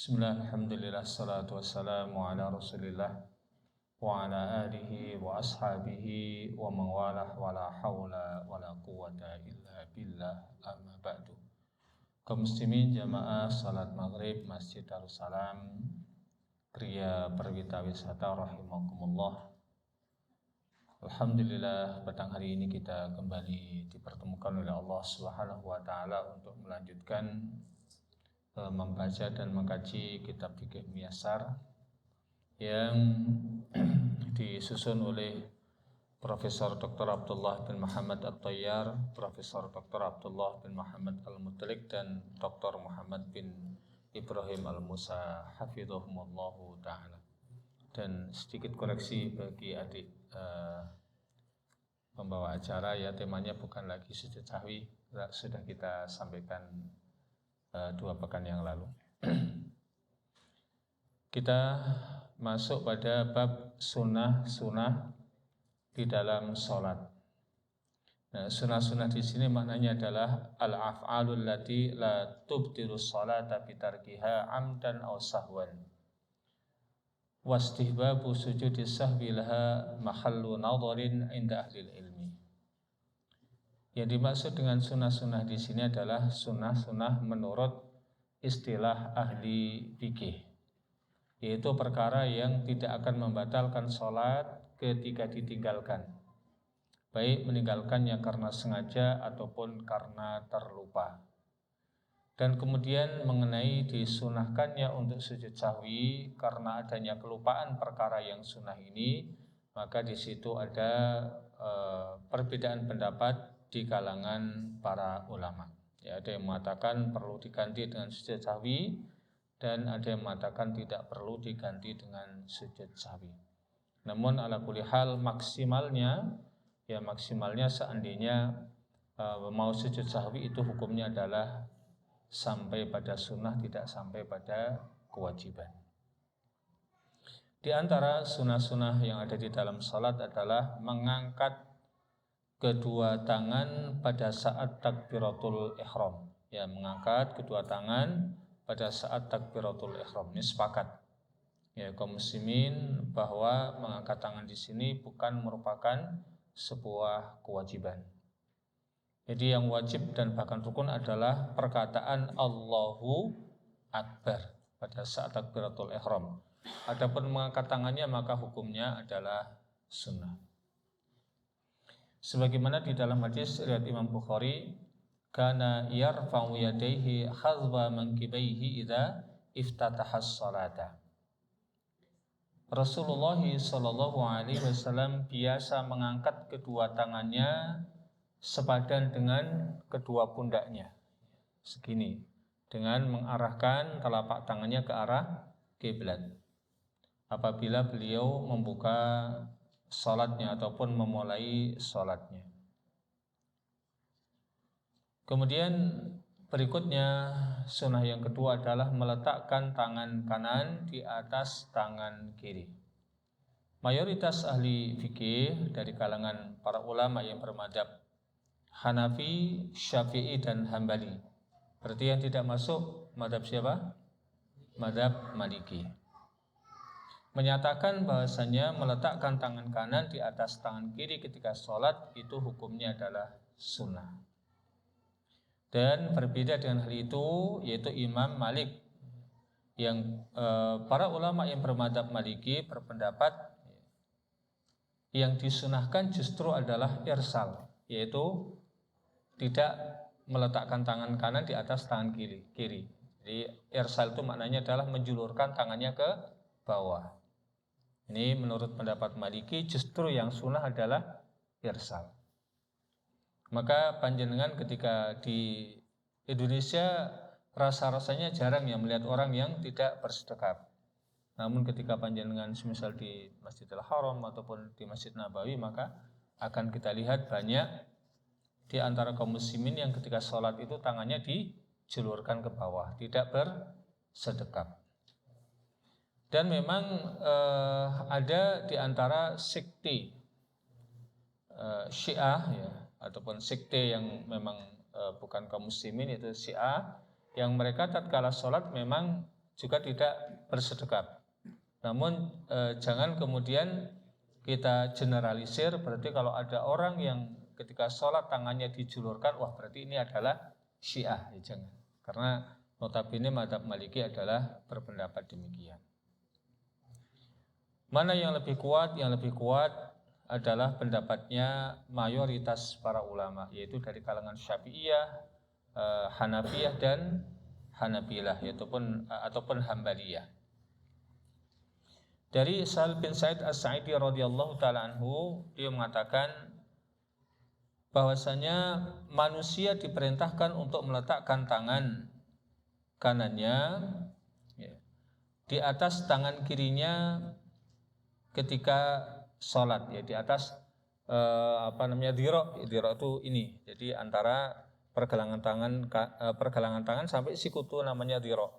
Bismillah, alhamdulillah, salatu wassalamu ala rasulillah wa ala alihi wa ashabihi wa mawalah wa la hawla wa la quwata illa billah amma ba'du. Kaum muslimin jamaah salat maghrib Masjid Darussalam Kriya Perwita Wisata rahimakumullah. Alhamdulillah, petang hari ini kita kembali dipertemukan oleh Allah Subhanahu wa taala untuk melanjutkan membaca dan mengkaji kitab Fiqh Muyassar yang disusun oleh Profesor Dr. Abdullah bin Muhammad At-Tayyar, Profesor Dr. Abdullah bin Muhammad Al-Mutalik, dan Dr. Muhammad bin Ibrahim Al-Musa hafizahumullahu ta'ala. Dan sedikit koreksi bagi adik pembawa acara, ya, temanya bukan lagi sujud sahwi, sudah kita sampaikan 2 pekan yang lalu. Kita masuk pada bab sunnah-sunnah di dalam sholat. Nah, sunnah-sunnah di sini maknanya adalah al-af'alul lati la tubtilu sholata bitarkiha amdan aw sahwan. Wastihbabu sujudi sahwi laha mahallu nadharin inda ahli ilmi. Yang dimaksud dengan sunnah-sunnah di sini adalah sunnah-sunnah menurut istilah ahli fikih, yaitu perkara yang tidak akan membatalkan sholat ketika ditinggalkan, baik meninggalkannya karena sengaja ataupun karena terlupa. Dan kemudian mengenai disunahkannya untuk sujud sahwi karena adanya kelupaan perkara yang sunnah ini, maka di situ ada perbedaan pendapat di kalangan para ulama. Ya, ada yang mengatakan perlu diganti dengan sujud sahwi, dan ada yang mengatakan tidak perlu diganti dengan sujud sahwi. Namun ala kulli hal maksimalnya seandainya mau sujud sahwi itu hukumnya adalah sampai pada sunnah, tidak sampai pada kewajiban. Di antara sunnah-sunnah yang ada di dalam salat adalah mengangkat kedua tangan pada saat takbiratul ihram. Ya, mengangkat kedua tangan pada saat takbiratul ihram. Ini sepakat, ya, kaum muslimin, bahwa mengangkat tangan di sini bukan merupakan sebuah kewajiban. Jadi yang wajib dan bahkan rukun adalah perkataan Allahu Akbar pada saat takbiratul ihram. Adapun mengangkat tangannya maka hukumnya adalah sunnah. Sebagaimana di dalam hadis riwayat Imam Bukhari, kana yarfa'u yadayhi khadwa mankibaihi idza iftataha as-salata. Rasulullah sallallahu alaihi wasallam biasa mengangkat kedua tangannya sepadan dengan kedua pundaknya, segini, dengan mengarahkan telapak tangannya ke arah kiblat apabila beliau membuka salatnya ataupun memulai salatnya. Kemudian berikutnya sunnah yang kedua adalah meletakkan tangan kanan di atas tangan kiri. Mayoritas ahli fikih dari kalangan para ulama yang bermadzhab Hanafi, Syafi'i, dan Hambali. Berarti yang tidak masuk madzhab siapa? Madzhab Maliki. Menyatakan bahasanya meletakkan tangan kanan di atas tangan kiri ketika sholat itu hukumnya adalah sunnah. Dan berbeda dengan hal itu yaitu Imam Malik, yang para ulama yang bermadzhab Maliki berpendapat yang disunahkan justru adalah irsal, yaitu tidak meletakkan tangan kanan di atas tangan kiri. Jadi irsal itu maknanya adalah menjulurkan tangannya ke bawah. Ini menurut pendapat Maliki justru yang sunnah adalah irsal. Maka panjenengan ketika di Indonesia rasa-rasanya jarang ya melihat orang yang tidak bersedekap. Namun ketika panjenengan semisal di Masjidil Haram ataupun di Masjid Nabawi, maka akan kita lihat banyak di antara kaum muslimin yang ketika sholat itu tangannya dijulurkan ke bawah, tidak bersedekap. Dan memang ada di antara sekte Syiah, ya, ataupun sekte yang memang bukan kaum muslimin, yaitu Syiah, yang mereka tatkala sholat memang juga tidak bersedekap. Namun jangan kemudian kita generalisir, berarti kalau ada orang yang ketika sholat tangannya dijulurkan, wah berarti ini adalah Syiah, ya jangan. Karena notabene mazhab Maliki adalah berpendapat demikian. Mana yang lebih kuat? Yang lebih kuat adalah pendapatnya mayoritas para ulama, yaitu dari kalangan Syafi'iyah, Hanafiyah dan Hanabilah, ataupun Hambaliyah. Dari Sahal bin Sa'id As-Sa'idi radhiyallahu taala anhu, dia mengatakan bahwasanya manusia diperintahkan untuk meletakkan tangan kanannya di atas tangan kirinya ketika sholat, ya di atas dhira itu ini, jadi antara pergelangan tangan sampai sikutu namanya dhira.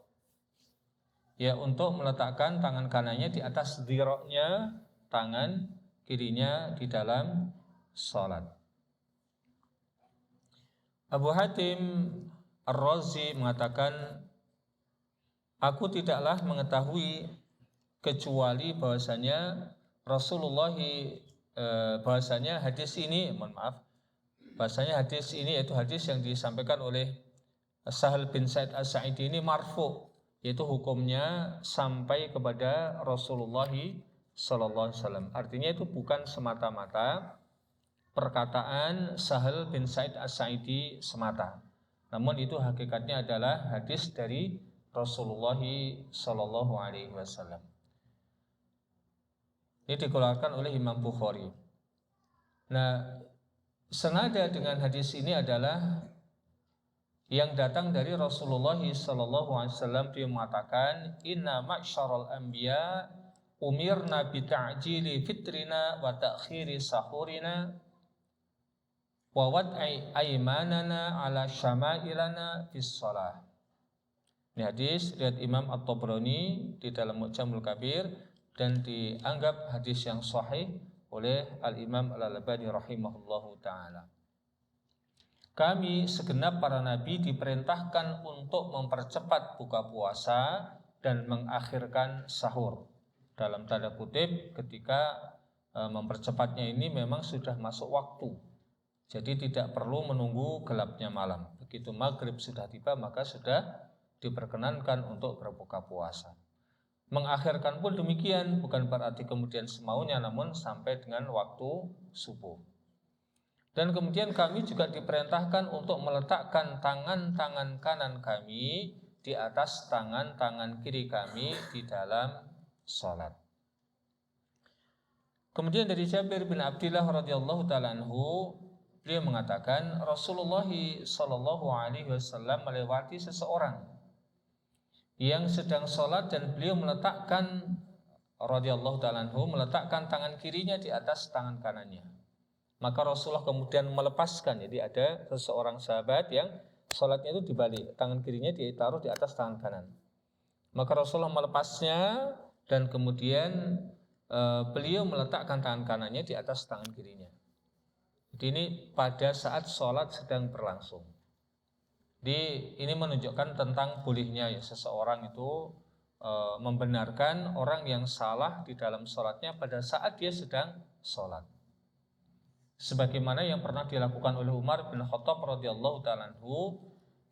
Ya, untuk meletakkan tangan kanannya di atas dhira'nya, tangan kirinya di dalam sholat. Abu Hatim Ar-Razi mengatakan, aku tidaklah mengetahui kecuali bahwasanya Rasulullah bahwasanya hadis ini yaitu hadis yang disampaikan oleh Sahal bin Sa'id As-Sa'idi ini marfu', yaitu hukumnya sampai kepada Rasulullah sallallahu alaihi wasallam. Artinya itu bukan semata-mata perkataan Sahal bin Sa'id As-Sa'idi semata, namun itu hakikatnya adalah hadis dari Rasulullah sallallahu alaihi wasallam. Ini dikeluarkan oleh Imam Bukhari. Nah, senada dengan hadis ini adalah yang datang dari Rasulullah sallallahu alaihi wasallam, dia mengatakan, inna ma'syaral anbiya umirna bi ta'jili fitrina wa ta'khiri sahurina wa wad'i aymanana ala syama'ilana fis shalah. Ini hadis riwayat Imam At-Tabrani di dalam Mu'jamul Kabir dan dianggap hadis yang sahih oleh Al-Imam Al-Albani rahimahullahu ta'ala. Kami segenap para nabi diperintahkan untuk mempercepat buka puasa dan mengakhirkan sahur. Dalam tanda kutip, ketika mempercepatnya ini memang sudah masuk waktu, jadi tidak perlu menunggu gelapnya malam. Begitu maghrib sudah tiba, maka sudah diperkenankan untuk berbuka puasa. Mengakhirkan pun demikian, bukan berarti kemudian semaunya, namun sampai dengan waktu subuh. Dan kemudian kami juga diperintahkan untuk meletakkan tangan-tangan kanan kami di atas tangan-tangan kiri kami di dalam sholat. Kemudian dari Jabir bin Abdillah radhiyallahu taala anhu, beliau mengatakan Rasulullah sallallahu alaihi wasallam melewati seseorang yang sedang sholat dan beliau meletakkan radhiyallahu taala anhu meletakkan tangan kirinya di atas tangan kanannya. Maka Rasulullah kemudian melepaskan, jadi ada seseorang sahabat yang sholatnya itu dibalik, tangan kirinya ditaruh di atas tangan kanan. Maka Rasulullah melepasnya dan kemudian beliau meletakkan tangan kanannya di atas tangan kirinya. Jadi ini pada saat sholat sedang berlangsung. Jadi ini menunjukkan tentang bolehnya ya seseorang itu membenarkan orang yang salah di dalam sholatnya pada saat dia sedang sholat. Sebagaimana yang pernah dilakukan oleh Umar bin Khattab radhiyallahu ta'ala anhu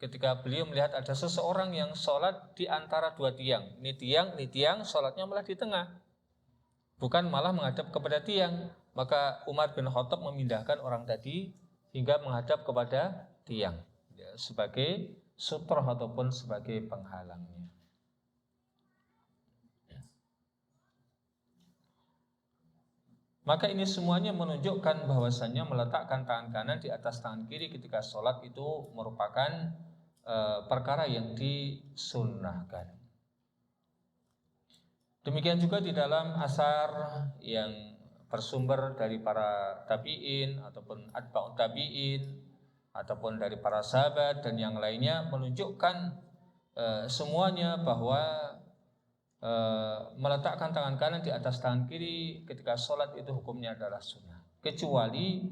ketika beliau melihat ada seseorang yang sholat di antara dua tiang. Ini tiang, sholatnya malah di tengah, bukan malah menghadap kepada tiang. Maka Umar bin Khattab memindahkan orang tadi hingga menghadap kepada tiang ya, sebagai sutroh ataupun sebagai penghalangnya. Maka ini semuanya menunjukkan bahwasannya meletakkan tangan kanan di atas tangan kiri ketika sholat itu merupakan perkara yang disunnahkan. Demikian juga di dalam asar yang bersumber dari para tabi'in ataupun atba'ut tabi'in ataupun dari para sahabat dan yang lainnya menunjukkan semuanya bahwa meletakkan tangan kanan di atas tangan kiri ketika sholat itu hukumnya adalah sunnah. Kecuali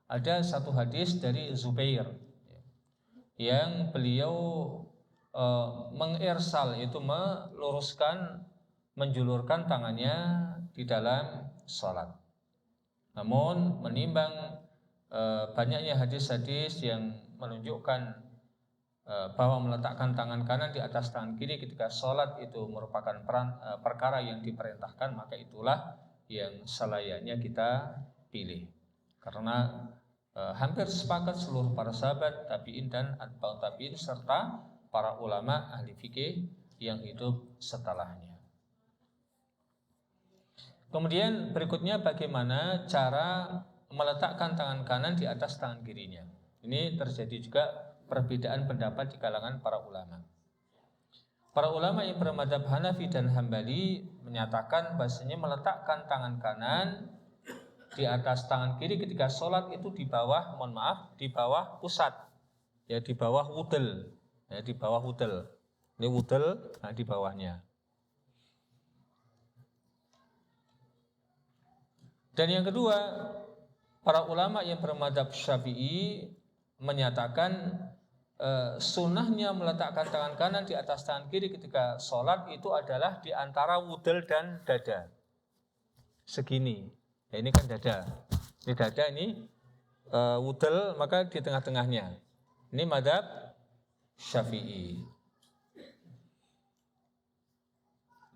ada satu hadis dari Zubair yang beliau mengirsal, itu meluruskan, menjulurkan tangannya di dalam sholat. Namun menimbang banyaknya hadis-hadis yang menunjukkan bahwa meletakkan tangan kanan di atas tangan kiri ketika sholat itu merupakan perkara yang diperintahkan, maka itulah yang selayaknya kita pilih. Karena hampir sepakat seluruh para sahabat, tabi'in dan atba'ut tabi'in serta para ulama ahli fikih yang hidup setelahnya. Kemudian berikutnya bagaimana cara meletakkan tangan kanan di atas tangan kirinya. Ini terjadi juga perbedaan pendapat di kalangan para ulama. Para ulama yang bermadzhab Hanafi dan Hambali menyatakan bahasanya meletakkan tangan kanan di atas tangan kiri ketika sholat itu di bawah, di bawah pusat, ya di bawah wudel, ya di bawah wudel. Ini wudel, nah di bawahnya. Dan yang kedua, para ulama yang bermadzhab Syafi'i menyatakan sunnahnya meletakkan tangan kanan di atas tangan kiri ketika sholat itu adalah di antara wudel dan dada. Segini. Ya, ini kan dada. Ini dada, ini wudel, maka di tengah-tengahnya. Ini madzhab Syafi'i.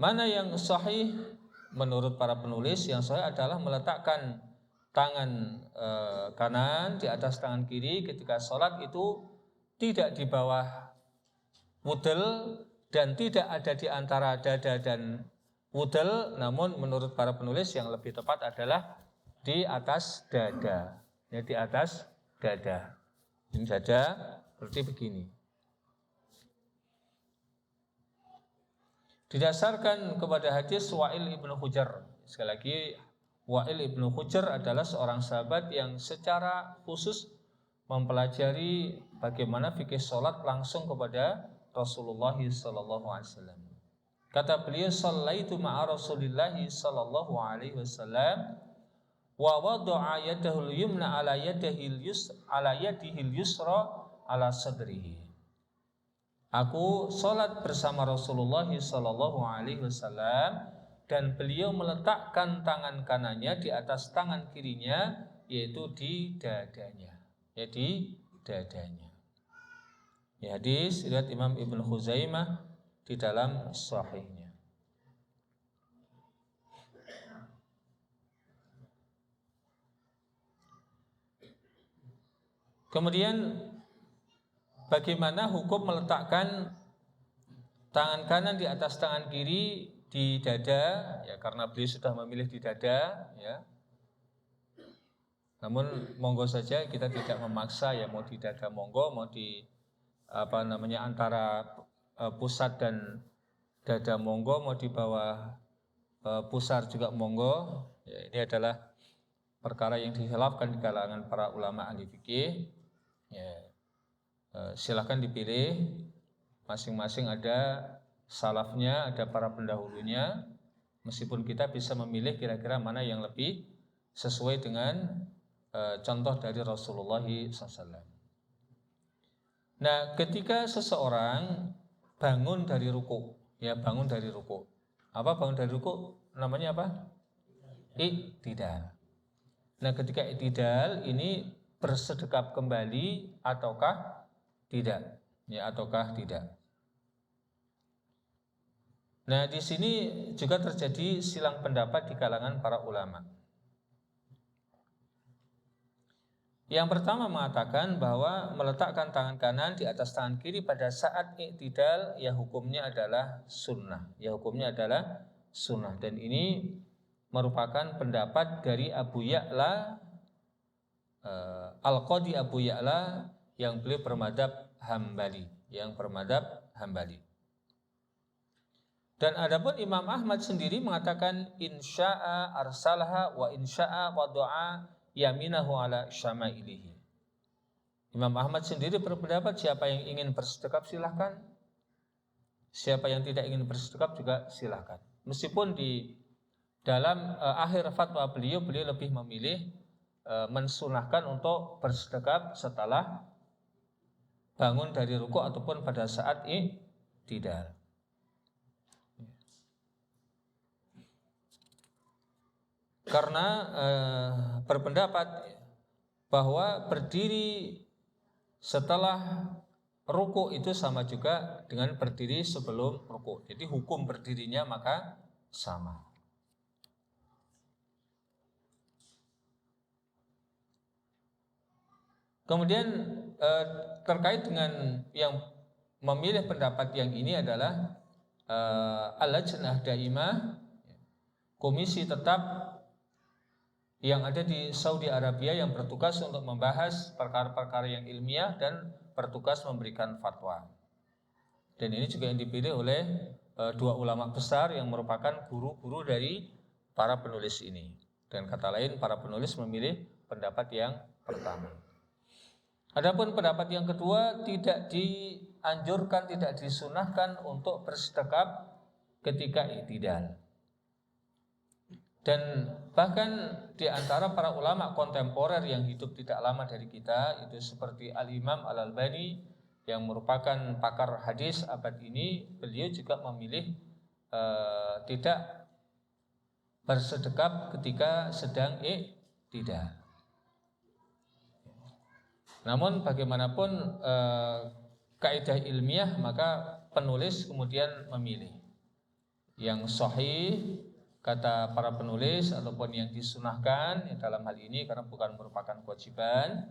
Mana yang sahih menurut para penulis? Yang sahih adalah meletakkan tangan kanan di atas tangan kiri ketika sholat itu tidak di bawah wudel dan tidak ada di antara dada dan wudel, namun menurut para penulis yang lebih tepat adalah di atas dada, ya di atas dada. Ini dada seperti begini. Didasarkan kepada hadis Wa'il ibnu Hujr. Sekali lagi, Wa'il ibnu Hujr adalah seorang sahabat yang secara khusus mempelajari bagaimana fikih sholat langsung kepada Rasulullah SAW. Kata beliau, "Shallaitu ma'a Rasulillah sallallahu alaihi wasallam wa wada'a yadahul yumna ala yadihil yusra ala sadrihi." Aku sholat bersama Rasulullah sallallahu alaihi wasallam dan beliau meletakkan tangan kanannya di atas tangan kirinya, yaitu di dadanya. Ya di dadanya. Ya, hadis riwayat Imam Ibnu Khuzaimah di dalam sahihnya. Kemudian bagaimana hukum meletakkan tangan kanan di atas tangan kiri di dada? Ya, karena beliau sudah memilih di dada, ya. Namun monggo saja, kita tidak memaksa, ya, mau di dada monggo, mau di antara pusat dan dada monggo, mau di bawah pusar juga monggo. Ya, ini adalah perkara yang dikhilafkan di kalangan para ulama ahli fikih. Ya, silakan dipilih, masing-masing ada salafnya, ada para pendahulunya. Meskipun kita bisa memilih kira-kira mana yang lebih sesuai dengan contoh dari Rasulullah SAW. Nah, ketika seseorang bangun dari ruku, ya bangun dari ruku. Apa bangun dari ruku? Namanya apa? Iktidal. Nah, ketika iktidal ini bersedekap kembali ataukah tidak? Ya, ataukah tidak? Nah, di sini juga terjadi silang pendapat di kalangan para ulama. Yang pertama mengatakan bahwa meletakkan tangan kanan di atas tangan kiri pada saat iktidal, ya hukumnya adalah sunnah. Ya hukumnya adalah sunnah. Dan ini merupakan pendapat dari Abu Ya'la, Al-Qadi Abu Ya'la, yang beliau bermadzhab Hambali. Dan adapun Imam Ahmad sendiri mengatakan insya'a arsalaha wa insya'a wadu'a yaminahu ala syama'ilihi. Imam Ahmad sendiri berpendapat siapa yang ingin bersedekap silahkan, siapa yang tidak ingin bersedekap juga silahkan. Meskipun di dalam akhir fatwa beliau lebih memilih mensunahkan untuk bersedekap setelah bangun dari ruku ataupun pada saat i'tidal. Karena berpendapat bahwa berdiri setelah ruku itu sama juga dengan berdiri sebelum ruku. Jadi hukum berdirinya maka sama. Kemudian terkait dengan yang memilih pendapat yang ini adalah Al-Lajnah Daimah, komisi tetap yang ada di Saudi Arabia yang bertugas untuk membahas perkara-perkara yang ilmiah dan bertugas memberikan fatwa. Dan ini juga yang dipilih oleh dua ulama besar yang merupakan guru-guru dari para penulis ini. Dan kata lain, para penulis memilih pendapat yang pertama. Adapun pendapat yang kedua, tidak dianjurkan, tidak disunahkan untuk bersedekap ketika i'tidal. Dan bahkan di antara para ulama kontemporer yang hidup tidak lama dari kita, itu seperti Al-Imam Al-Albani yang merupakan pakar hadis abad ini, beliau juga memilih tidak bersedekap ketika sedang i'tidal. Namun bagaimanapun kaidah ilmiah, maka penulis kemudian memilih yang sahih, kata para penulis, ataupun yang disunahkan dalam hal ini karena bukan merupakan kewajiban.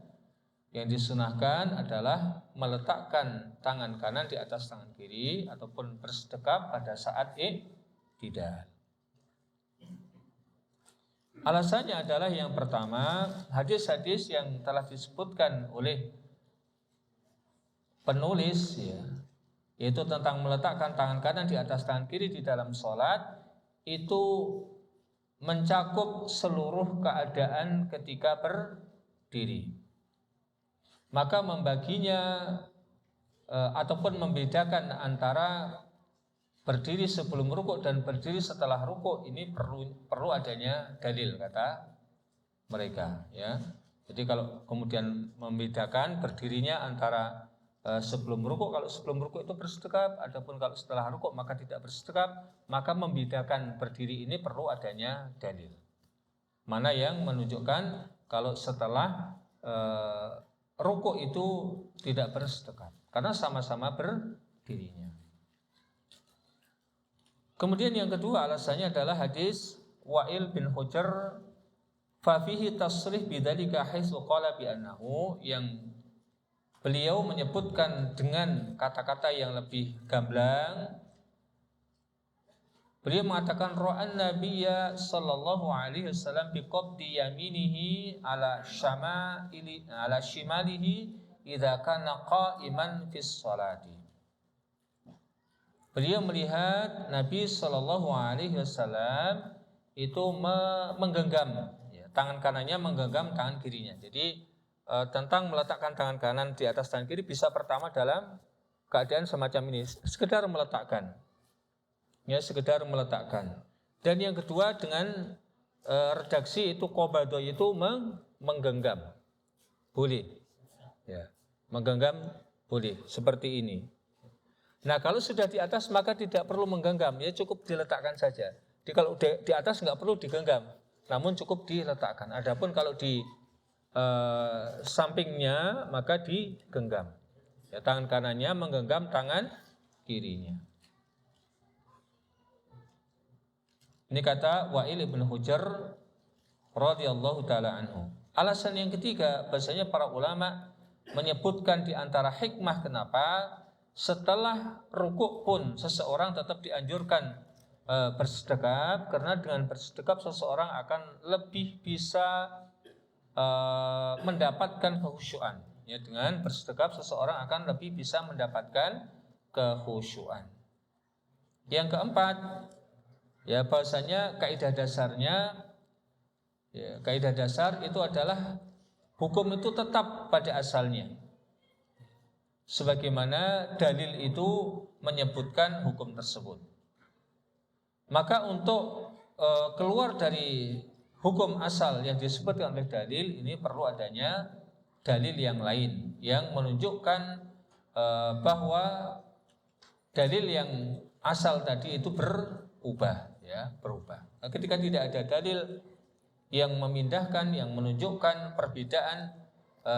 Yang disunahkan adalah meletakkan tangan kanan di atas tangan kiri ataupun bersedekap pada saat i'tidal. Alasannya adalah yang pertama, hadis-hadis yang telah disebutkan oleh penulis yaitu tentang meletakkan tangan kanan di atas tangan kiri di dalam sholat, itu mencakup seluruh keadaan ketika berdiri. Maka membaginya ataupun membedakan antara berdiri sebelum rukuk dan berdiri setelah rukuk ini perlu adanya dalil, kata mereka, ya. Jadi kalau kemudian membedakan berdirinya antara sebelum rukuk, kalau sebelum rukuk itu bersedekap, adapun kalau setelah rukuk maka tidak bersedekap, maka membedakan berdiri ini perlu adanya dalil. Mana yang menunjukkan kalau setelah rukuk itu tidak bersedekap, karena sama-sama berdirinya. Kemudian yang kedua alasannya adalah hadis Wa'il bin Hujr, fa fihi tasrih bidzalika haitsu qala bi annahu, yang beliau menyebutkan dengan kata-kata yang lebih gamblang. Beliau mengatakan ra'an nabiyya sallallahu alaihi wasallam bi qabdi yaminihi ala shimalihi idza kana qa'iman fi sholati. Beliau melihat Nabi sallallahu alaihi wasallam itu menggenggam, tangan kanannya menggenggam tangan kirinya. Jadi tentang meletakkan tangan kanan di atas tangan kiri bisa pertama dalam keadaan semacam ini, sekedar meletakkan, sekedar meletakkan. Dan yang kedua dengan redaksi itu qabado, itu menggenggam, boleh, menggenggam boleh seperti ini. Nah kalau sudah di atas maka tidak perlu menggenggam, cukup diletakkan saja. Jadi kalau di atas nggak perlu digenggam, namun cukup diletakkan. Adapun kalau di sampingnya maka digenggam, tangan kanannya menggenggam tangan kirinya. Ini kata Wa'il bin Hujr radhiyallahu taala anhu. Alasan yang ketiga, bahasanya para ulama menyebutkan di antara hikmah kenapa setelah rukuk pun seseorang tetap dianjurkan bersedekap, karena dengan bersedekap seseorang akan lebih bisa mendapatkan kekhusyuan. Dengan bersedekap seseorang akan lebih bisa mendapatkan kekhusyuan. Yang keempat, bahwasanya kaidah dasarnya, kaidah dasar itu adalah hukum itu tetap pada asalnya, sebagaimana dalil itu menyebutkan hukum tersebut. Maka untuk keluar dari hukum asal yang disebutkan oleh dalil ini perlu adanya dalil yang lain yang menunjukkan bahwa dalil yang asal tadi itu berubah. Nah, ketika tidak ada dalil yang memindahkan, yang menunjukkan perbedaan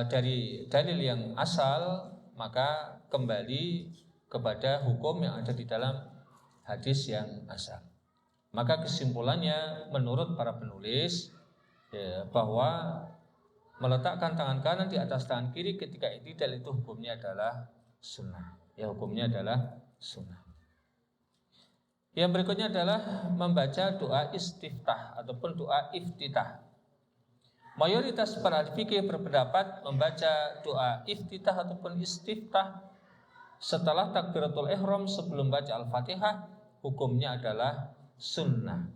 dari dalil yang asal, maka kembali kepada hukum yang ada di dalam hadis yang asal. Maka kesimpulannya menurut para penulis bahwa meletakkan tangan kanan di atas tangan kiri ketika i'tidal itu hukumnya adalah sunnah. Hukumnya adalah sunnah. Yang berikutnya adalah membaca doa istiftah ataupun doa iftitah. Mayoritas para ahli fikih berpendapat membaca doa iftitah ataupun istiftah setelah takbiratul ihram sebelum baca al-Fatihah hukumnya adalah sunnah.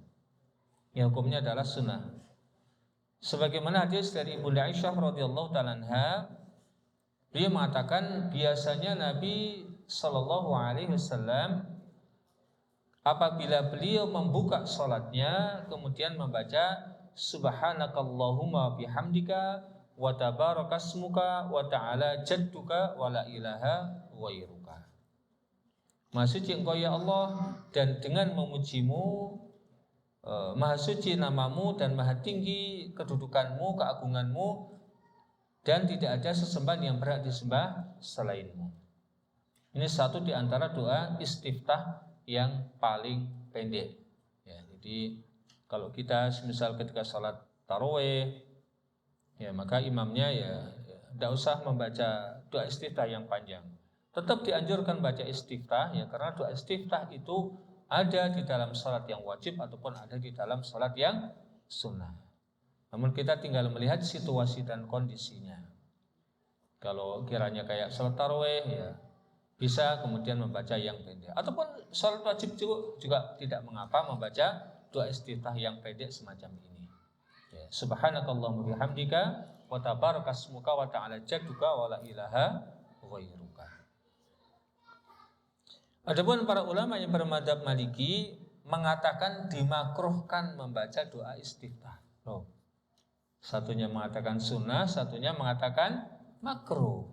Hukumnya adalah sunnah. Sebagaimana hadis dari Ibunda Aisyah radhiyallahu taala anha, beliau mengatakan biasanya Nabi sallallahu alaihi wasallam apabila beliau membuka salatnya kemudian membaca subhanakallahumma bihamdika wa tabarakasmuka wa ta'ala jadduka wa la ilaha ghairuka. Maha suci Engkau ya Allah, dan dengan memujimu, maha suci namamu dan maha tinggi kedudukanmu, keagunganmu, dan tidak ada sesembahan yang berhak disembah selainmu. Ini satu di antara doa istiftah yang paling pendek. Jadi kalau kita misal ketika sholat tarawih, maka imamnya tidak usah membaca doa istiftah yang panjang. Tetap dianjurkan baca istiftah karena doa istiftah itu ada di dalam sholat yang wajib ataupun ada di dalam sholat yang sunnah. Namun kita tinggal melihat situasi dan kondisinya. Kalau kiranya kayak sholat tarawih bisa kemudian membaca yang pendek, ataupun sholat wajib juga tidak mengapa membaca doa istiftah yang pendek semacam ini. Subhanakallahumma bihamdika wa tabarakasmuka wa ta'ala jadduka wa la ilaha ghairuka. Adapun para ulama yang bermadzhab Maliki mengatakan dimakruhkan membaca doa istiftah. Satunya mengatakan sunnah, satunya mengatakan makruh.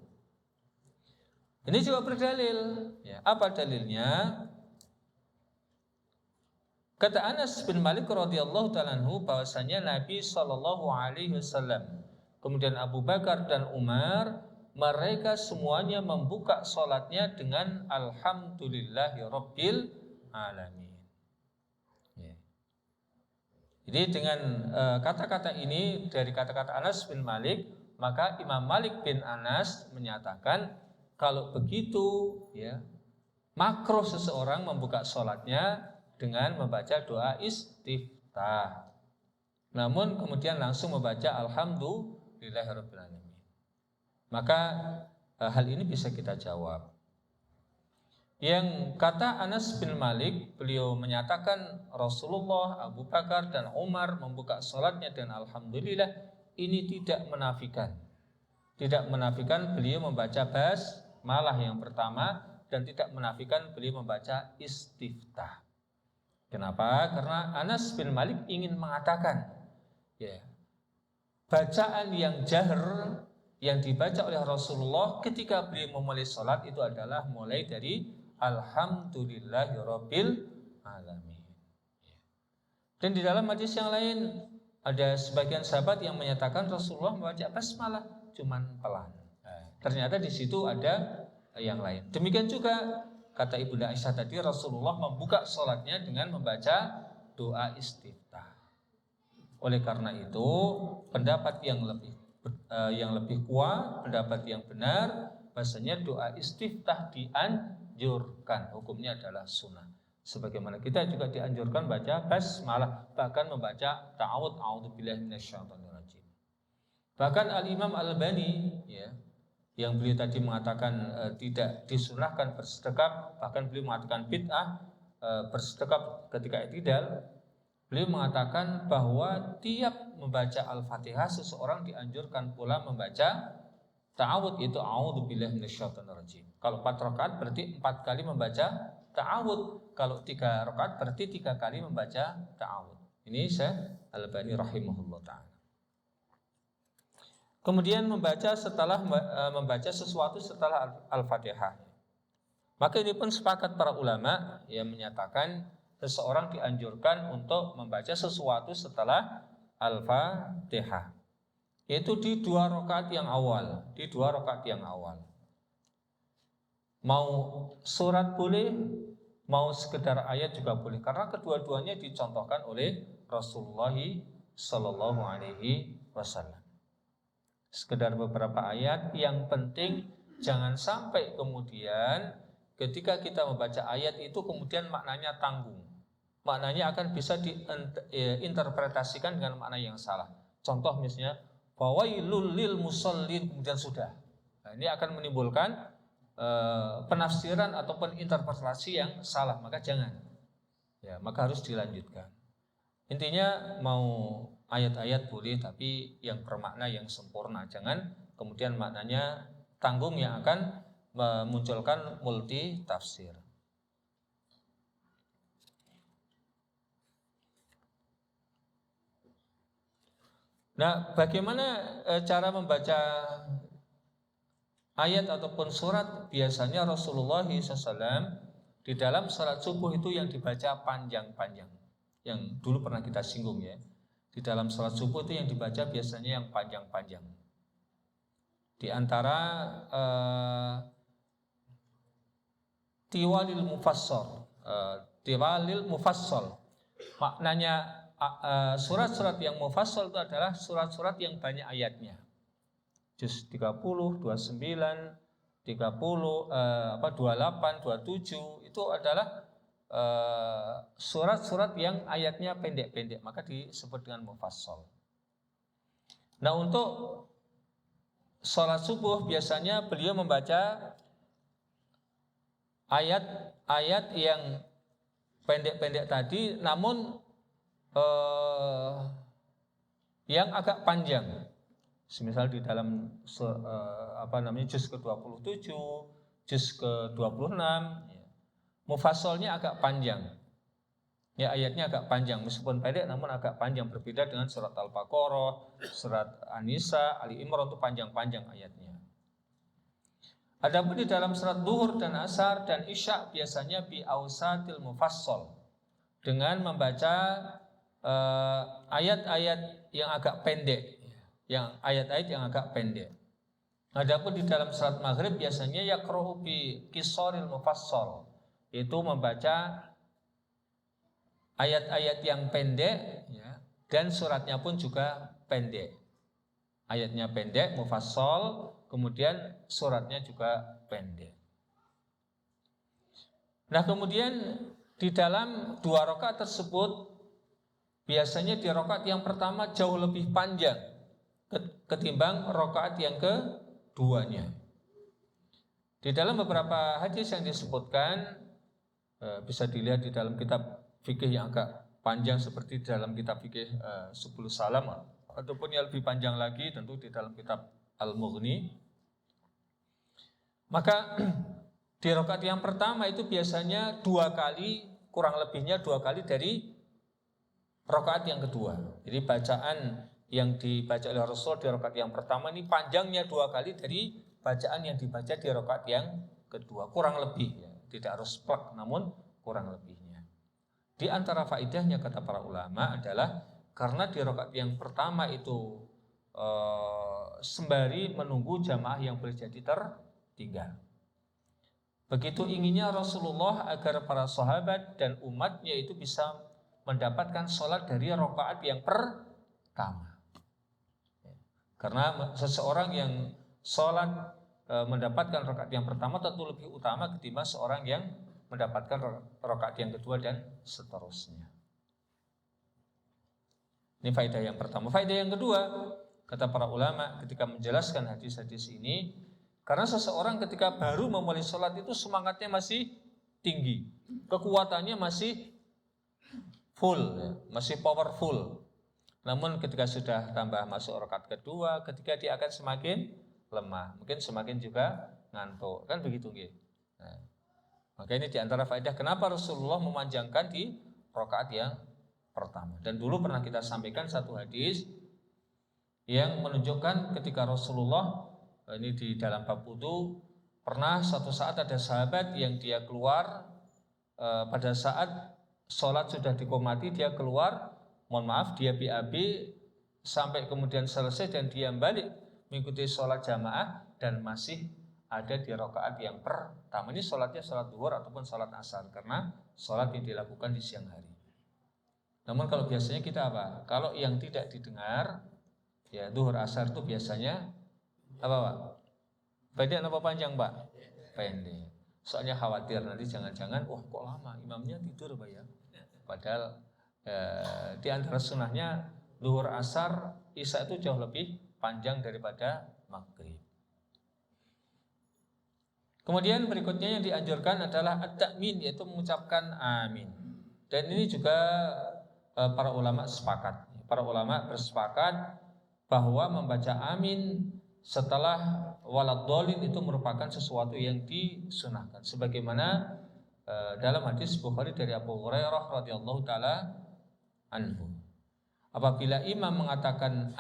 Ini juga berdalil. Apa dalilnya? Kata Anas bin Malik radhiyallahu ta'ala anhu bahwasanya Nabi sallallahu alaihi wasallam, kemudian Abu Bakar dan Umar, mereka semuanya membuka salatnya dengan alhamdulillahi rabbil alamin. Jadi dengan kata-kata ini dari kata-kata Anas bin Malik, maka Imam Malik bin Anas menyatakan kalau begitu makruh seseorang membuka sholatnya dengan membaca doa istiftah. Namun kemudian langsung membaca alhamdulillahirabbil alamin. Maka hal ini bisa kita jawab. Yang kata Anas bin Malik, beliau menyatakan Rasulullah, Abu Bakar dan Umar membuka sholatnya dengan alhamdulillah, ini tidak menafikan beliau membaca basmalah yang pertama, dan tidak menafikan beliau membaca istiftah. Kenapa? Karena Anas bin Malik ingin mengatakan bacaan yang jahr yang dibaca oleh Rasulullah ketika beliau memulai sholat itu adalah mulai dari alhamdulillahirabbil alamin. Dan di dalam hadis yang lain ada sebagian sahabat yang menyatakan Rasulullah membaca basmalah cuman pelan. Ternyata di situ ada yang lain. Demikian juga kata Ibunda Aisyah tadi, Rasulullah membuka sholatnya dengan membaca doa istiftah. Oleh karena itu pendapat yang lebih kuat, pendapat yang benar, bahasanya doa istiftah dianjurkan, hukumnya adalah sunnah. Sebagaimana kita juga dianjurkan baca basmalah, bahkan membaca ta'awudz, a'udzubillahi minasyaitonirrajim. Bahkan Al-Imam Al-Albani yang beliau tadi mengatakan tidak disunahkan bersedekap, bahkan beliau mengatakan bid'ah bersedekap ketika i'tidal, beliau mengatakan bahwa tiap membaca Al-Fatihah seseorang dianjurkan pula membaca ta'awudz, yaitu a'udzubillahi minasyaitonirrajim. Kalau 4 rakaat berarti 4 kali membaca ta'awudz. Kalau 3 rakaat berarti 3 kali membaca ta'awudz. Ini Syekh Al-Albani rahimahullah ta'ala. Kemudian membaca sesuatu setelah Al-Fatihah. Maka ini pun sepakat para ulama yang menyatakan seseorang dianjurkan untuk membaca sesuatu setelah Al-Fatihah, yaitu di 2 rakaat yang awal, Mau surat boleh, mau sekedar ayat juga boleh, karena kedua-duanya dicontohkan oleh Rasulullah Shallallahu Alaihi Wasallam. Sekedar beberapa ayat, yang penting jangan sampai kemudian ketika kita membaca ayat itu kemudian maknanya tanggung, maknanya akan bisa diinterpretasikan dengan makna yang salah. Contoh misalnya fawailul lil musallin, kemudian sudah. Nah, ini akan menimbulkan penafsiran ataupun interpretasi yang salah, maka jangan. Ya, maka harus dilanjutkan. Intinya mau ayat-ayat boleh, tapi yang bermakna yang sempurna, jangan kemudian maknanya tanggung yang akan memunculkan multi tafsir. Nah, bagaimana cara membaca ayat ataupun surat? Biasanya Rasulullah SAW di dalam salat subuh itu yang dibaca panjang-panjang. Yang dulu pernah kita singgung ya. Di dalam salat subuh itu yang dibaca biasanya yang panjang-panjang. Di antara tiwalil mufassal. Maknanya surat-surat yang mufassal itu adalah surat-surat yang banyak ayatnya. Juz 30, 29, 30, 28, 27 itu adalah surat-surat yang ayatnya pendek-pendek, maka disebut dengan mufassal. Nah, untuk sholat subuh biasanya beliau membaca ayat-ayat yang pendek-pendek tadi, namun yang agak panjang. Semisal di dalam juz ke-27, juz ke-26, mufassalnya agak panjang. Ya, ayatnya agak panjang, meskipun pendek namun agak panjang, berbeda dengan surat Al-Baqarah, surat An-Nisa, Ali Imran itu panjang-panjang ayatnya. Adapun di dalam surat Duhur dan Asar dan Isya biasanya bi ausatil mufassal, dengan membaca ayat-ayat yang agak pendek, ayat-ayat yang agak pendek. Adapun di dalam salat Maghrib biasanya yaqra'u bi qisaril mufassal, yaitu membaca ayat-ayat yang pendek ya, dan suratnya pun juga pendek. Ayatnya pendek, mufassal, kemudian suratnya juga pendek. Nah, kemudian di dalam 2 rakaat tersebut biasanya di rakaat yang pertama jauh lebih panjang ketimbang rakaat yang keduanya. Di dalam beberapa hadis yang disebutkan, bisa dilihat di dalam kitab fikih yang agak panjang seperti di dalam kitab fikih 10 salam, ataupun yang lebih panjang lagi tentu di dalam kitab Al-Mughni. Maka di rakaat yang pertama itu biasanya 2 kali, kurang lebihnya 2 kali dari rakaat yang kedua. Jadi bacaan yang dibaca oleh Rasul di rakaat yang pertama ini panjangnya 2 kali dari bacaan yang dibaca di rakaat yang kedua, kurang lebih ya. Tidak harus plek, namun kurang lebihnya. Di antara faedahnya kata para ulama adalah karena di rakaat yang pertama itu sembari menunggu jamaah yang boleh jadi tertinggal. Begitu inginnya Rasulullah agar para sahabat dan umatnya itu bisa mendapatkan sholat dari rakaat yang pertama. Karena seseorang yang sholat mendapatkan rakaat yang pertama tentu lebih utama ketimbang seorang yang mendapatkan rakaat yang kedua dan seterusnya. Ini faedah yang pertama. Faedah yang kedua, kata para ulama ketika menjelaskan hadis-hadis ini, karena seseorang ketika baru memulai sholat itu semangatnya masih tinggi, kekuatannya masih full, masih powerful. Namun ketika sudah tambah masuk rakaat kedua, ketika dia akan semakin lemah, mungkin semakin juga ngantuk, kan begitu nggih. Nah, maka ini diantara faedah kenapa Rasulullah memanjangkan di rakaat yang pertama. Dan dulu pernah kita sampaikan satu hadis yang menunjukkan ketika Rasulullah, ini di dalam bab wudu, Pernah suatu saat ada sahabat yang dia keluar pada saat sholat sudah diqomati, dia keluar, mohon maaf, dia BAB sampai kemudian selesai dan dia balik mengikuti sholat jamaah dan masih ada di rakaat yang pertama. Ini sholatnya sholat duhur ataupun sholat asar, karena sholat yang dilakukan di siang hari. Namun kalau biasanya kita apa? Kalau yang tidak didengar, ya duhur asar itu biasanya apa Pak? Pendek apa panjang Pak? Pendek. Soalnya khawatir nanti jangan-jangan, wah kok lama imamnya tidur Pak ya? Padahal di antara sunnahnya duhur asar isya itu jauh lebih panjang daripada maghrib. Kemudian berikutnya yang dianjurkan adalah at-ta'min, yaitu mengucapkan amin. Dan ini juga para ulama sepakat. Para ulama bersepakat bahwa membaca amin setelah waladhdallin itu merupakan sesuatu yang disunahkan. Sebagaimana dalam hadis Bukhari dari Abu Hurairah radhiyallahu taala anhu. Apabila imam mengatakan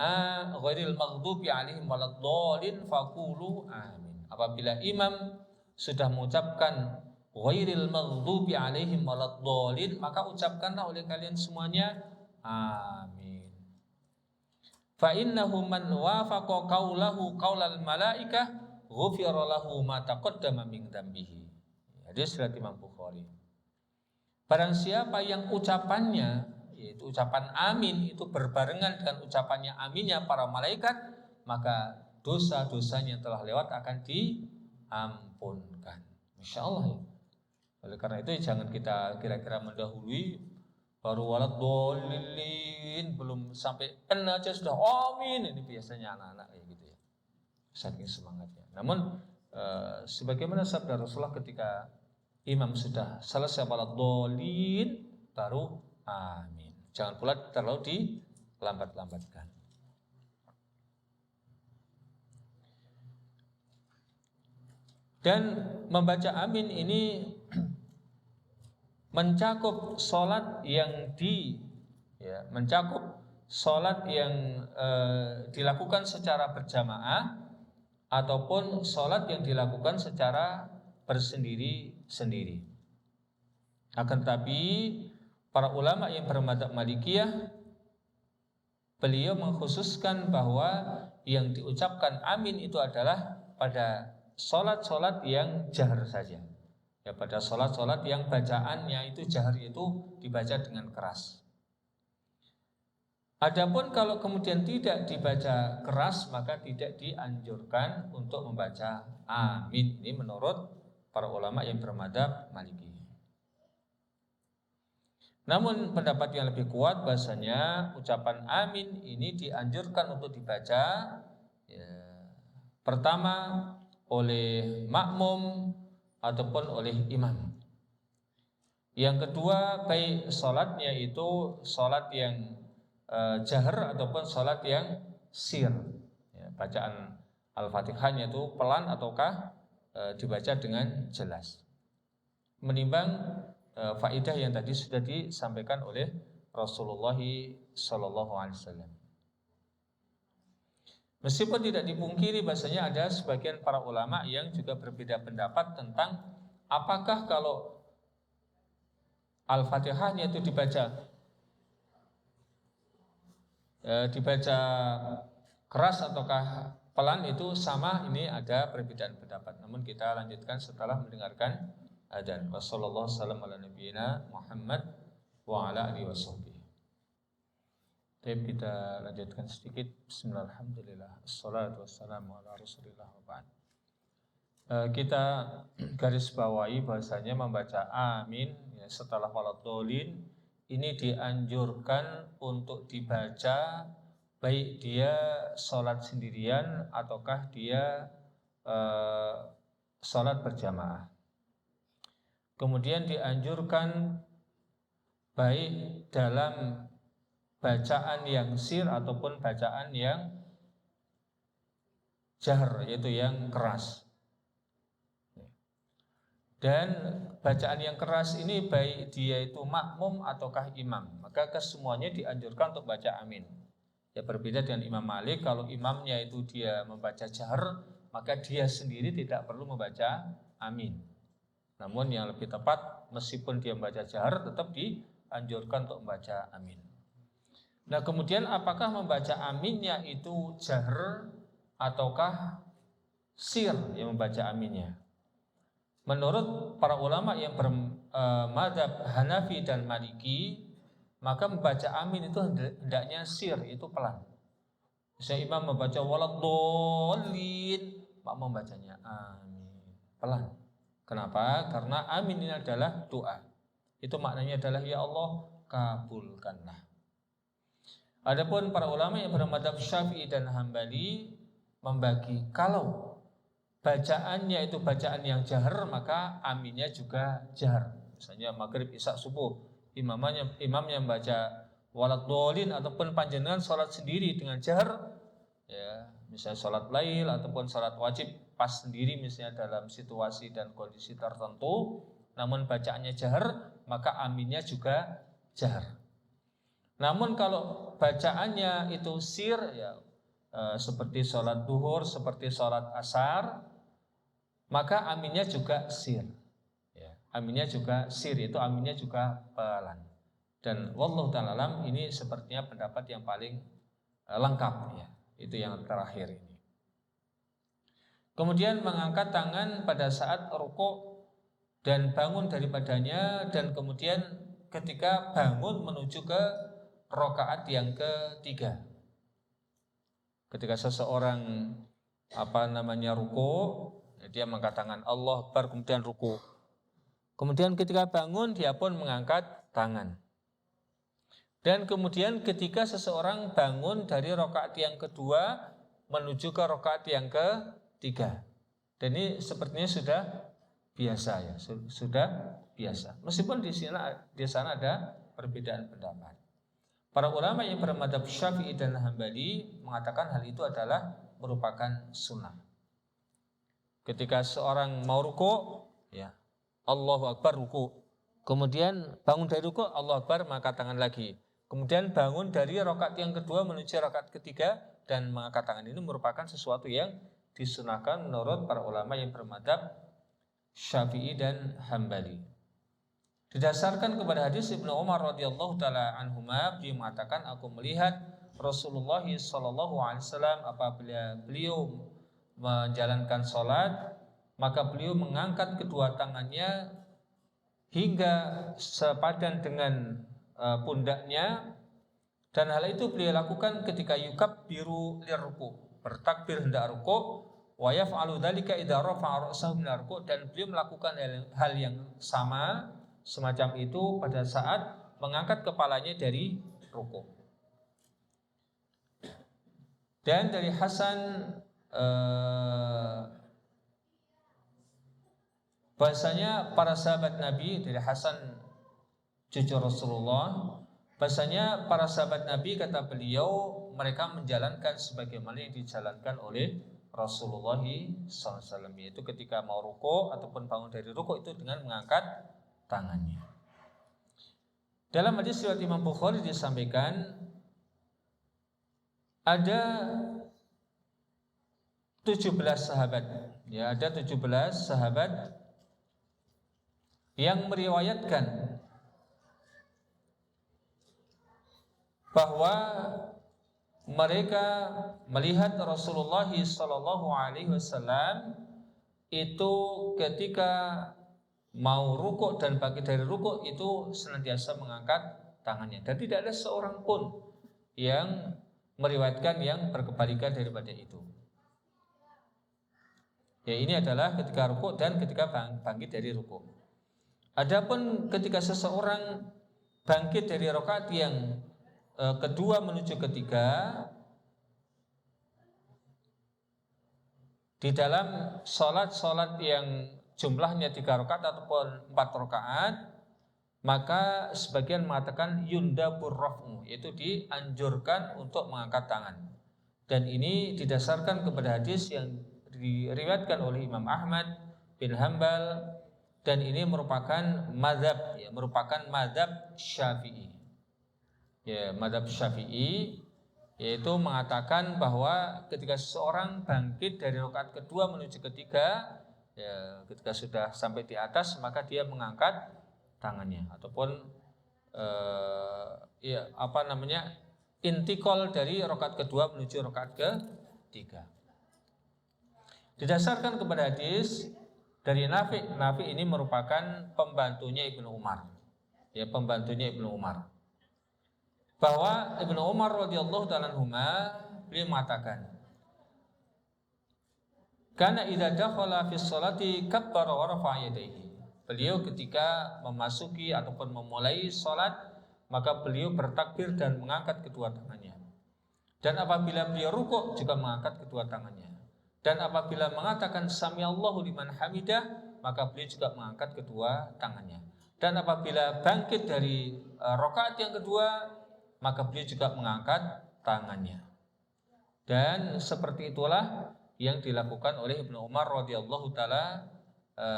ghairil maghdubi alaihim waladhdallin faqulu amin. Apabila imam sudah mengucapkan ghairil maghdubi alaihim waladhdallin, maka ucapkanlah oleh kalian semuanya amin. Fa innahu man wafaqa qaulahu qaulal malaikah ghufira lahu ma taqaddama min dzambihi. Hadis riwayat Imam Bukhari. Barang siapa yang ucapannya, yaitu ucapan amin, itu berbarengan dengan ucapannya aminnya para malaikat, maka dosa-dosanya telah lewat akan diampunkan. Masya Allah ya. Oleh karena itu jangan kita kira-kira mendahului, baru waladhdallin belum sampai N aja sudah amin. Ini biasanya anak-anak kayak gitu ya, saking semangatnya. Namun sebagaimana sabda Rasulullah ketika imam sudah selesai waladhdallin baru amin. Jangan pula terlalu dilambat-lambatkan. Dan membaca amin ini mencakup sholat yang dilakukan secara berjamaah ataupun sholat yang dilakukan secara bersendiri-sendiri. Akan tetapi para ulama yang bermadzhab Malikiyah, beliau mengkhususkan bahwa yang diucapkan amin itu adalah pada sholat-sholat yang jahar saja. Ya, pada sholat-sholat yang bacaannya itu jahar, itu dibaca dengan keras. Adapun kalau kemudian tidak dibaca keras, maka tidak dianjurkan untuk membaca amin. Ini menurut para ulama yang bermadzhab Maliki. Namun pendapat yang lebih kuat bahasanya ucapan amin ini dianjurkan untuk dibaca pertama oleh makmum ataupun oleh imam. Yang kedua, baik sholatnya itu sholat yang jahar ataupun sholat yang sir. Bacaan Al-Fatihahnya itu pelan ataukah dibaca dengan jelas. Menimbang faidah yang tadi sudah disampaikan oleh Rasulullah SAW. Meskipun tidak dipungkiri bahasanya ada sebagian para ulama yang juga berbeda pendapat tentang apakah kalau Al-Fatihahnya itu dibaca keras ataukah pelan, itu sama. Ini ada perbedaan pendapat. Namun kita lanjutkan setelah mendengarkan adzan. Wassallallahu ala nabiyyina Muhammad wa ala alihi washabbihi. Baik, kita lanjutkan sedikit. Bismillahirrahmanirrahim. Assalatu wassalamu ala Rasulillah wa ba'd. Kita garis bawahi bahasanya membaca amin ya, setelah waladhdallin ini dianjurkan untuk dibaca baik dia sholat sendirian ataukah dia sholat berjamaah. Kemudian dianjurkan baik dalam bacaan yang sir ataupun bacaan yang jahar, yaitu yang keras. Dan bacaan yang keras ini baik dia itu makmum ataukah imam, maka kesemuanya dianjurkan untuk baca amin. Ya, berbeda dengan Imam Malik, kalau imamnya itu dia membaca jahar, maka dia sendiri tidak perlu membaca amin. Namun yang lebih tepat, meskipun dia membaca jahar, tetap dianjurkan untuk membaca amin. Nah, kemudian apakah membaca aminnya itu jahar ataukah sir yang membaca aminnya? Menurut para ulama yang bermadzhab Hanafi dan Maliki, maka membaca amin itu hendaknya sir, itu pelan. Misalnya imam membaca waladhdallin, makmum membacanya amin, pelan. Kenapa? Karena amin ini adalah doa. Itu maknanya adalah ya Allah kabulkanlah. Adapun para ulama yang bermadzhab Syafi'i dan Hambali membagi, kalau bacaannya itu bacaan yang jahar, maka aminnya juga jahar. Misalnya maghrib, isya, subuh, imamnya membaca waladhdallin, ataupun panjenengan sholat sendiri dengan jahar, ya, misalnya sholat lail ataupun sholat wajib pas sendiri misalnya dalam situasi dan kondisi tertentu, namun bacaannya jahar, maka aminnya juga jahar. Namun kalau bacaannya itu sir, ya, seperti sholat duhur, seperti sholat asar, maka aminnya juga sir. Ya, aminnya juga sir, itu aminnya juga pelan. Dan wallahu ta'ala alam, ini sepertinya pendapat yang paling lengkap, ya. Itu yang terakhir ini. Kemudian mengangkat tangan pada saat rukuk dan bangun daripadanya, dan kemudian ketika bangun menuju ke rakaat yang ketiga. Ketika seseorang rukuk, dia mengangkat tangan Allah Akbar, kemudian rukuk. Kemudian ketika bangun dia pun mengangkat tangan. Dan kemudian ketika seseorang bangun dari rakaat yang kedua menuju ke rakaat yang ketiga. Dan ini sepertinya sudah biasa, ya, sudah biasa. Meskipun di sana ada perbedaan pendapat. Para ulama yang bermadzhab Syafi'i dan Hambali mengatakan hal itu adalah merupakan sunnah. Ketika seorang mau rukuk, ya, Allahu Akbar rukuk. Kemudian bangun dari rukuk, Allahu Akbar, mengangkat tangan lagi. Kemudian bangun dari rakaat yang kedua menuju rakaat ketiga dan mengangkat tangan, ini merupakan sesuatu yang disunahkan menurut para ulama yang bermadzhab Syafi'i dan Hambali. Didasarkan kepada hadis Ibnu Umar radhiyallahu taala anhuma, beliau mengatakan, aku melihat Rasulullah sallallahu alaihi wasallam apabila beliau menjalankan salat, maka beliau mengangkat kedua tangannya hingga sepadan dengan pundaknya, dan hal itu beliau lakukan ketika yukabbiru lirruku, bertakbir hendak rukuk, wa yaf'alu dzalika idza rafa'a ra'sahu min rukuk, dan beliau melakukan hal yang sama semacam itu pada saat mengangkat kepalanya dari rukuk. Dan dari Hasan bahasanya para sahabat Nabi, dari Hasan cucu Rasulullah, bahasanya para sahabat Nabi, kata beliau, mereka menjalankan sebagaimana yang dijalankan oleh Rasulullah SAW, yaitu ketika mau rukuk ataupun bangun dari rukuk itu dengan mengangkat tangannya. Dalam hadis riwayat Imam Bukhari disampaikan ada 17 sahabat, ya, ada 17 sahabat yang meriwayatkan bahwa mereka melihat Rasulullah SAW itu ketika mau rukuk dan bangkit dari rukuk itu senantiasa mengangkat tangannya, dan tidak ada seorang pun yang meriwayatkan yang berkebalikan daripada itu. Ya, ini adalah ketika rukuk dan ketika bangkit dari rukuk. Adapun ketika seseorang bangkit dari rakaat yang kedua menuju ketiga, di dalam sholat yang jumlahnya 3 rakaat ataupun 4 rakaat, maka sebagian mengatakan yundabur raf'u, yaitu dianjurkan untuk mengangkat tangan. Dan ini didasarkan kepada hadis yang diriwayatkan oleh Imam Ahmad bin Hanbal, dan ini merupakan mazhab, ya, merupakan mazhab Syafi'i. Ya, mazhab Syafi'i, yaitu mengatakan bahwa ketika seseorang bangkit dari rakaat kedua menuju ketiga, ya, ketika sudah sampai di atas maka dia mengangkat tangannya ataupun intikal dari rakaat kedua menuju rakaat ketiga. Didasarkan kepada hadis dari Nafi ini merupakan pembantunya Ibnu Umar. Ya, pembantunya Ibnu Umar. Bahwa Ibnu Umar radhiyallahu ta'ala anhuma beliau mengatakan, "Kana idza dakhala fi sholati kabbara wa rafa'a yadayhi." Beliau ketika memasuki ataupun memulai salat, maka beliau bertakbir dan mengangkat kedua tangannya. Dan apabila beliau rukuk juga mengangkat kedua tangannya. Dan apabila mengatakan samiallahu liman hamidah, maka beliau juga mengangkat kedua tangannya. Dan apabila bangkit dari rakaat yang kedua, maka beliau juga mengangkat tangannya. Dan seperti itulah yang dilakukan oleh Ibnu Umar radhiyallahu taala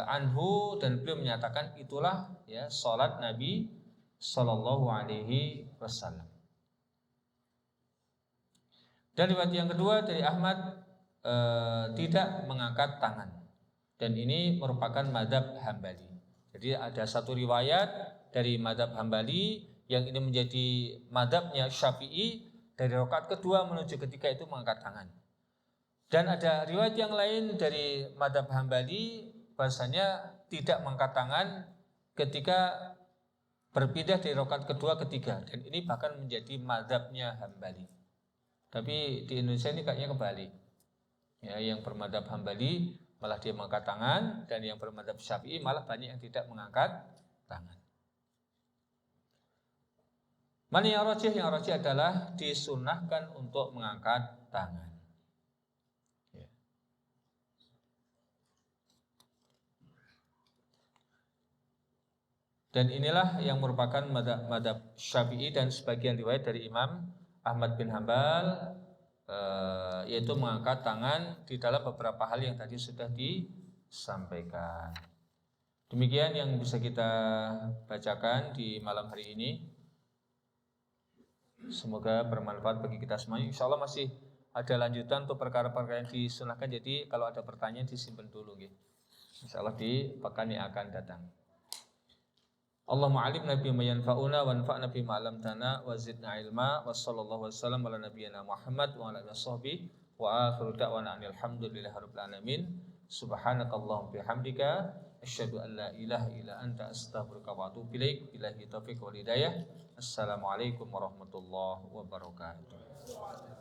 anhu, dan beliau menyatakan itulah ya salat Nabi sallallahu alaihi wasallam. Dan riwayat yang kedua dari Ahmad tidak mengangkat tangan, dan ini merupakan mazhab Hambali. Jadi ada satu riwayat dari mazhab Hambali yang ini menjadi mazhabnya Syafi'i, dari rakaat kedua menuju ketiga itu mengangkat tangan. Dan ada riwayat yang lain dari mazhab Hambali bahasanya tidak mengangkat tangan ketika berpindah dari rakaat kedua ketiga, dan ini bahkan menjadi mazhabnya Hambali. Tapi di Indonesia ini kayaknya kebalik. Ya, yang bermadzhab Hambali malah dia mengangkat tangan, dan yang bermadzhab Syafi'i malah banyak yang tidak mengangkat tangan. Mana yang rajih? Yang rajih adalah disunahkan untuk mengangkat tangan. Ya. Dan inilah yang merupakan madzhab Syafi'i dan sebagian riwayat dari Imam Ahmad bin Hambal, yaitu mengangkat tangan di dalam beberapa hal yang tadi sudah disampaikan. Demikian yang bisa kita bacakan di malam hari ini. Semoga bermanfaat bagi kita semuanya. Insya Allah masih ada lanjutan untuk perkara-perkara yang disunahkan. Jadi kalau ada pertanyaan disimpan dulu, insya Allah di pekan yang akan datang. Allahumma alimna bima yanfa'una wanfa'na bima 'allamtana wa zidna ilma wa sallallahu wasallam ala nabiyyina Muhammad wa ala alihi washabbihi wa akhiru da'wana alhamdulillahi rabbil alamin. Subhanakallahumma bihamdika asyhadu an la ilaha illa anta astaghfiruka wa atubu ilaik. Billahi taufiq wal hidayah. Assalamualaikum warahmatullahi wabarakatuh.